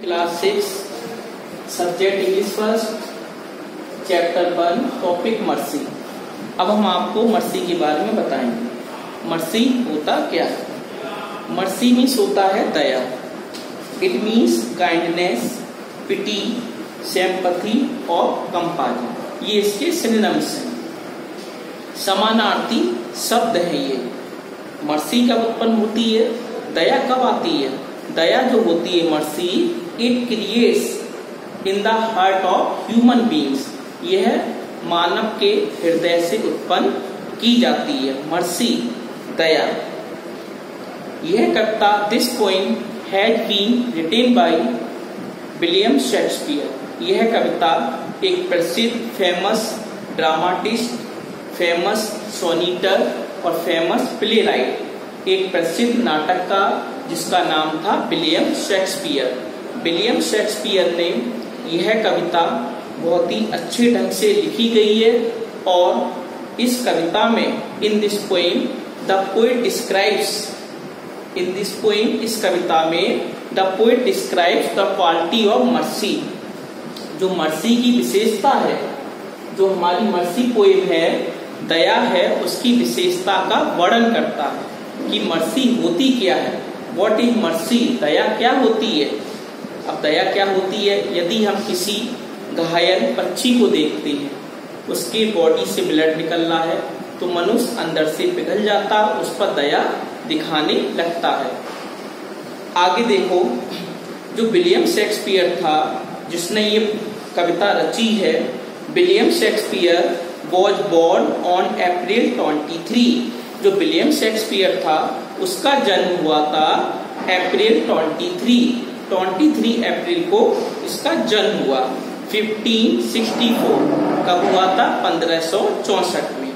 Class 6 subject English first chapter 1 topic mercy. अब हम आपको मर्सी के बारे में बताएंगे। मर्सी होता क्या है? मर्सी मीन्स होता है दया। It means kindness, pity, sympathy और कंपैशन। ये इसके सिनोनिम्स हैं, समानार्थी शब्द है ये। मर्सी कब उत्पन्न होती है? दया कब आती है? दया जो होती है mercy, it creates in the heart of human beings. यह मानव के हृदय से उत्पन्न की जाती है मर्सी, दया। यह कविता this poem has been written by William Shakespeare. यह कविता एक प्रसिद्ध फेमस ड्रामाटिस्ट, फेमस सोनेटर और फेमस प्ले राइट, एक प्रसिद्ध नाटककार जिसका नाम था विलियम शेक्सपियर। विलियम शेक्सपियर ने यह कविता बहुत ही अच्छे ढंग से लिखी गई है और इस कविता में in this poem the poet describes, in this poem इस कविता में the poet describes the quality of mercy. जो मर्सी की विशेषता है, जो हमारी मर्सी पोएम है, दया है, उसकी विशेषता का वर्णन करता है कि मर्सी होती क्या है। What is mercy? दया क्या होती है? अब दया क्या होती है? यदि हम किसी घायल पक्षी को देखते हैं, उसके बॉडी से ब्लड निकल रहा है, तो मनुष्य अंदर से पिघल जाता, उस पर दया दिखाने लगता है। आगे देखो, जो विलियम शेक्सपियर था जिसने ये कविता रची है, William Shakespeare was born on April 23। जो विलियम शेक्सपियर था उसका जन्म हुआ था अप्रैल 23 अप्रैल को इसका जन्म हुआ। 1564 कब हुआ था? 1564 में।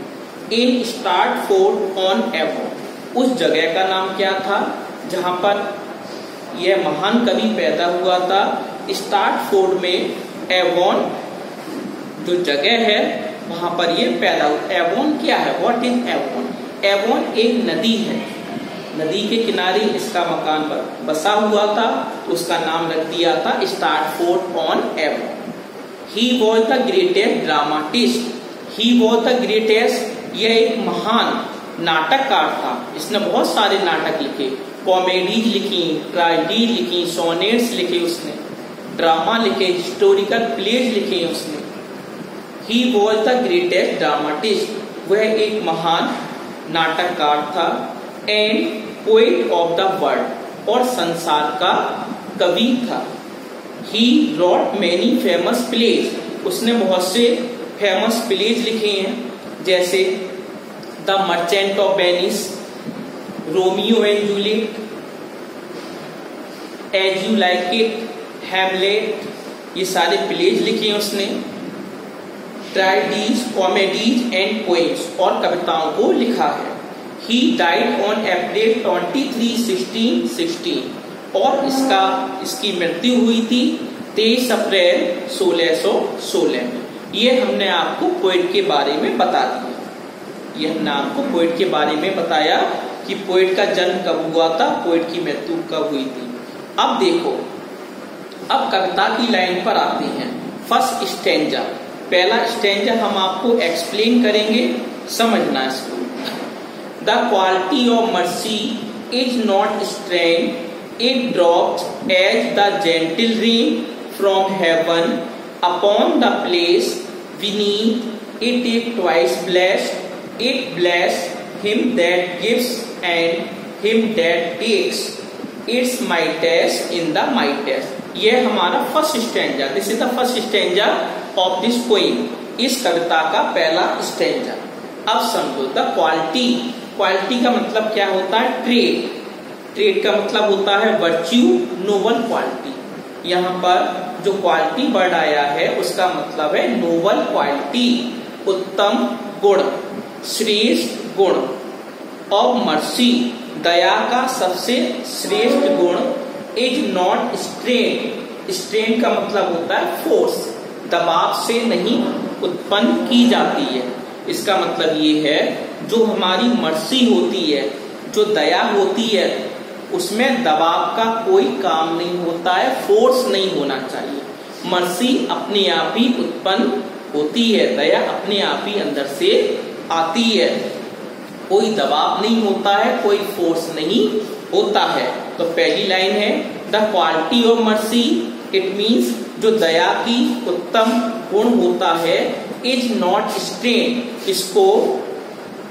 इन स्टार्टफोर्ड ऑन एवोन, उस जगह का नाम क्या था जहां पर यह महान कवि पैदा हुआ था? स्टार्टफोर्ड में एवोन जो जगह है वहां पर ये पैदा हुआ। एवोन क्या है? What is Avon? एवोन एक नदी है, नदी के किनारे इसका मकान पर बसा हुआ था, तो उसका नाम रख दिया था Stratford on Avon. He was the greatest dramatist, he was the greatest, यह एक महान नाटककार था। इसने बहुत सारे नाटक लिखे, कॉमेडीज लिखी, ट्रेजेडी लिखी, सोनेट्स लिखे उसने, ड्रामा लिखे, हिस्टोरिकल प्लेज लिखे उसने। He was the greatest dramatist, वह एक महान नाटककार था, and poet of the world, और संसार का कवि था। He wrote many famous plays, उसने बहुत से फेमस प्लेज लिखे हैं, जैसे the merchant of Venice, Romeo and Juliet, as you like it, Hamlet, ये सारे प्लेज लिखे हैं उसने। ट्रेजेडीज, कॉमेडीज एंड पोएम्स, और कविताओं को लिखा है। ही डाइड ऑन अप्रैल 23, 1616, और इसकी मृत्यु हुई थी 23 अप्रैल 1616 में। ये हमने आपको पोएट के बारे में बता दिया, ये हमने आपको पोएट के बारे में बताया कि पोएट का जन्म कब हुआ था, पोएट की मृत्यु कब हुई थी। अब देखो, अब कविता की लाइन पर आते हैं। फर्स्ट स्टैंजा, पहला स्टैंजा हम आपको एक्सप्लेन करेंगे, समझना इसको। The quality of mercy is not strain, it drops as the gentle rain from heaven upon the place beneath it is twice blessed, it bless him that gives and him that takes, it's mightiest in the mightiest. यह हमारा first stanza, this is the first stanza of this poem, इस कविता का पहला stanza. अब समझो, the quality, quality का मतलब क्या होता है? ट्रेड, ट्रेड का मतलब होता है वर्च्यू, नोबल क्वालिटी। यहाँ पर जो क्वालिटी वर्ड आया है उसका मतलब है नोबल क्वालिटी, उत्तम गुण, श्रेष्ठ गुण। ऑफ मर्सी, दया का सबसे श्रेष्ठ गुण, इज नॉट स्ट्रेन, स्ट्रेन का मतलब होता है फोर्स, दबाव से नहीं उत्पन्न की जाती है। इसका मतलब ये है, जो हमारी मर्सी होती है, जो दया होती है, उसमें दबाव का कोई काम नहीं होता है, फोर्स नहीं होना चाहिए। मर्सी अपने आप ही उत्पन्न होती है, दया अपने आप ही अंदर से आती है, कोई दबाव नहीं होता है, कोई फोर्स नहीं होता है। तो पहली लाइन है the quality of mercy, it means जो दया की उत्तम गुण होता है, इज नॉट स्ट्रेन, इसको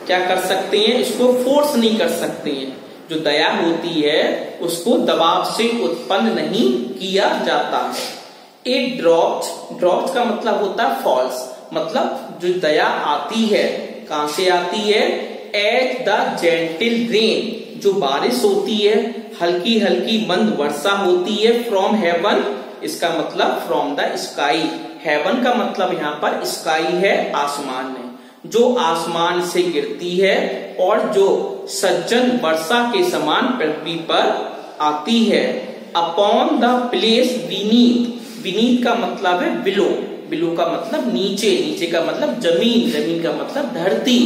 क्या कर सकते हैं, इसको फोर्स नहीं कर सकते हैं। जो दया होती है उसको दबाव से उत्पन्न नहीं किया जाता है। इट ड्रॉप्स का मतलब होता है फॉल्स, मतलब जो दया आती है कहां से आती है, एट द जेंटल रेन, जो बारिश होती है, हल्की हल्की मंद वर्षा होती है, फ्रॉम हेवन, इसका मतलब फ्रॉम द स्काई, हेवन का मतलब यहाँ पर स्काई है, आसमान में, जो आसमान से गिरती है और जो सज्जन वर्षा के समान पृथ्वी पर आती है। Upon the place beneath, beneath का मतलब है बिलो, बिलो का मतलब नीचे, नीचे का मतलब जमीन, जमीन का मतलब धरती।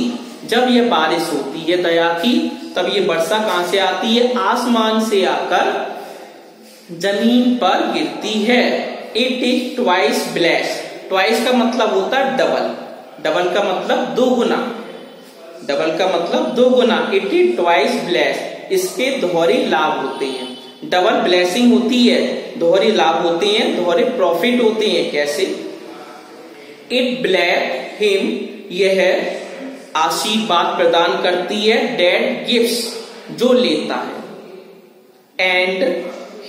जब ये बारिश होती है दया की, तब ये वर्षा कहां से आती है, आसमान से आकर जमीन पर गिरती है। It is twice blessed, twice का मतलब होता है डबल, डबल का मतलब दो गुना, डबल का मतलब दो गुना। इट इज ट्वाइस ब्लेस्ड, इसके दोहरे लाभ होते हैं, डबल ब्लेसिंग होती है, दोहरे लाभ होते हैं, दोहरे प्रॉफिट होते हैं। कैसे, इट ब्लेस हिम, यह आशीर्वाद प्रदान करती है, डेट गिफ्ट्स, जो लेता है, एंड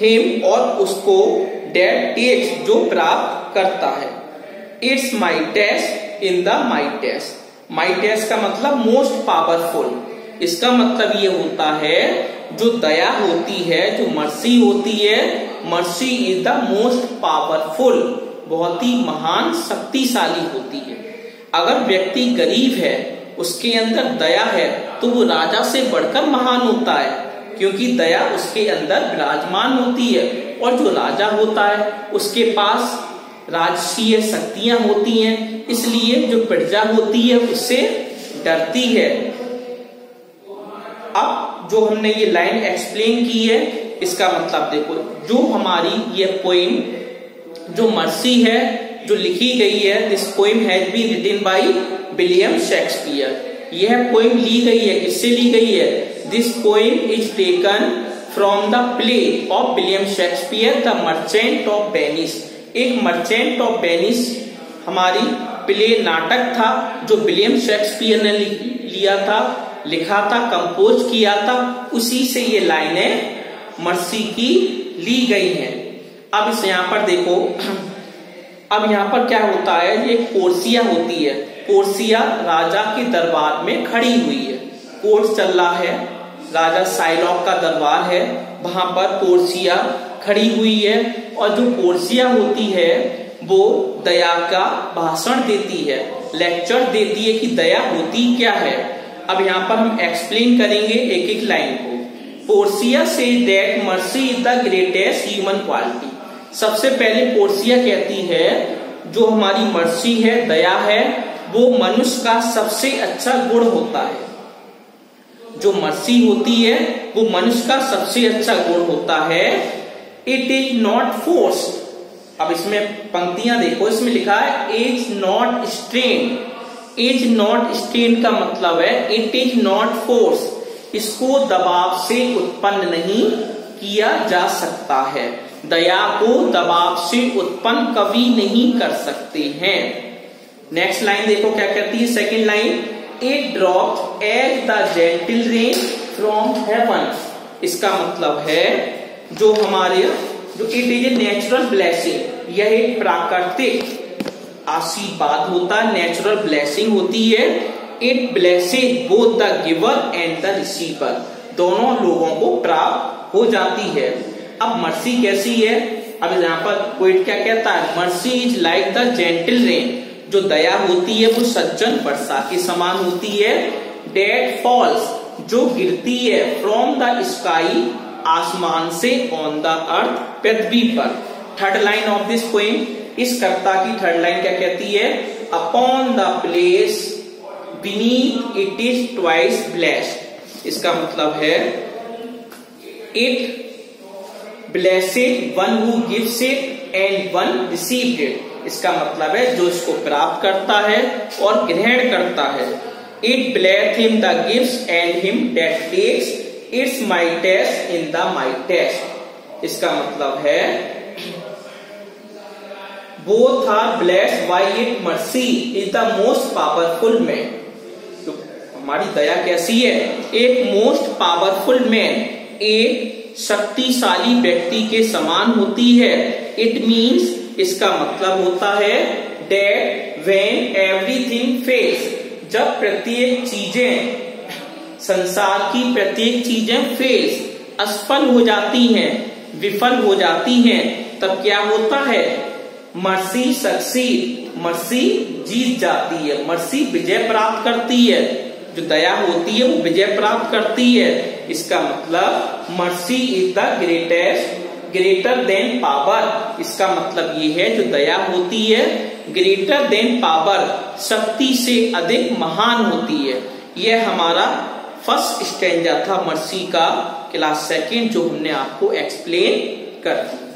हिम, और उसको, डेट टेक्स, जो प्राप्त करता है। It's mightiest in the mightiest, mightiest का मतलब मोस्ट पावरफुल, इसका मतलब ये होता है जो दया होती है, जो मर्सी होती है, mercy is the most powerful, बहुत ही महान शक्तिशाली होती है। अगर व्यक्ति गरीब है, उसके अंदर दया है, तो वो राजा से बढ़कर महान होता है, क्योंकि दया उसके अंदर विराजमान होती है। और जो राजा होता है उसके पास राजसीय शक्तियां होती हैं, इसलिए जो प्रजा होती है उससे डरती है। अब जो हमने ये लाइन एक्सप्लेन की है, इसका मतलब देखो, जो हमारी ये पोइम जो मर्सी है, जो लिखी गई है, this poem has been written by William Shakespeare, यह पोइम ली गई है, किससे ली गई है, this poem is taken from the play of William Shakespeare the merchant of Venice. एक मर्चेंट ऑफ वेनिस हमारी प्ले नाटक था, जो विलियम शेक्सपियर ने लिया था, लिखा था, कंपोज किया था, उसी से ये लाइनें मर्सी की ली गई हैं। अब इस यहाँ पर देखो, अब यहाँ पर क्या होता है, ये पोर्सिया होती है, पोर्सिया राजा के दरबार में खड़ी हुई है, कोर्ट चल रहा है, राजा साइलॉक का दरबार है, वहां पर पोर्सिया खड़ी हुई है, और जो पोर्सिया होती है वो दया का भाषण देती है, लेक्चर देती है कि दया होती क्या है। अब यहाँ पर हम एक्सप्लेन करेंगे एक एक लाइन को। Portia say that mercy is the greatest human quality, सबसे पहले पोर्सिया कहती है जो हमारी मर्सी है, दया है, वो मनुष्य का सबसे अच्छा गुण होता है। जो मर्सी होती है वो मनुष्य का सबसे अच्छा गुण होता है। इट इज नॉट फोर्स, अब इसमें पंक्तियां देखो, इसमें लिखा है is not strain, is not strain का मतलब है इट इज नॉट फोर्स, इसको दबाव से उत्पन्न नहीं किया जा सकता है, दया को दबाव से उत्पन्न कभी नहीं कर सकते हैं। नेक्स्ट लाइन देखो क्या कहती है, second line, it drops as the gentle rain from heaven, इसका मतलब है जो हमारे, जो it is a natural blessing, यह एक प्राकृतिक आशीर्वाद होता है, नेचुरल ब्लेसिंग होती है। It blesses both the giver and the receiver, दोनों लोगों को प्राप्त हो जाती है। अब मर्सी कैसी है, अब यहाँ पर पोएट क्या कहता है, mercy is like the gentle rain, जो दया होती है वो सज्जन वर्षा के समान होती है। डेट फॉल्स, जो गिरती है, फ्रॉम द स्काई, आसमान से, ऑन द अर्थ, पृथ्वी पर। Third line of this poem, इस कविता की थर्ड लाइन क्या कहती है, upon the place beneath it is twice blessed, इसका मतलब है it blessed one who gives it and one received it. इसका मतलब है जो इसको प्राप्त करता है और ग्रहण करता है। It blesseth him the gifts and him that takes it's mightiest in the mightiest. इसका मतलब है both are blessed by it. Mercy is the most powerful man. तो हमारी दया कैसी है? एक मोस्ट पावरफुल मैन, एक शक्तिशाली व्यक्ति के समान होती है। इट मीन्स, इसका मतलब होता है that when everything fails, जब प्रत्येक चीजें, संसार की प्रत्येक चीजें फेल्स, असफल हो जाती हैं, विफल हो जाती हैं, तब क्या होता है? मर्सी सक्सीड, मर्सी जीत जाती है, मर्सी विजय प्राप्त करती है। जो दया होती है वो विजय प्राप्त करती है। इसका मतलब mercy is the greatest, greater than power. इसका मतलब ये है जो दया होती है ग्रेटर देन पावर, शक्ति से अधिक महान होती है। यह हमारा फर्स्ट स्टैंजा था मर्सी का, क्लास सेकेंड, जो हमने आपको एक्सप्लेन कर दिया।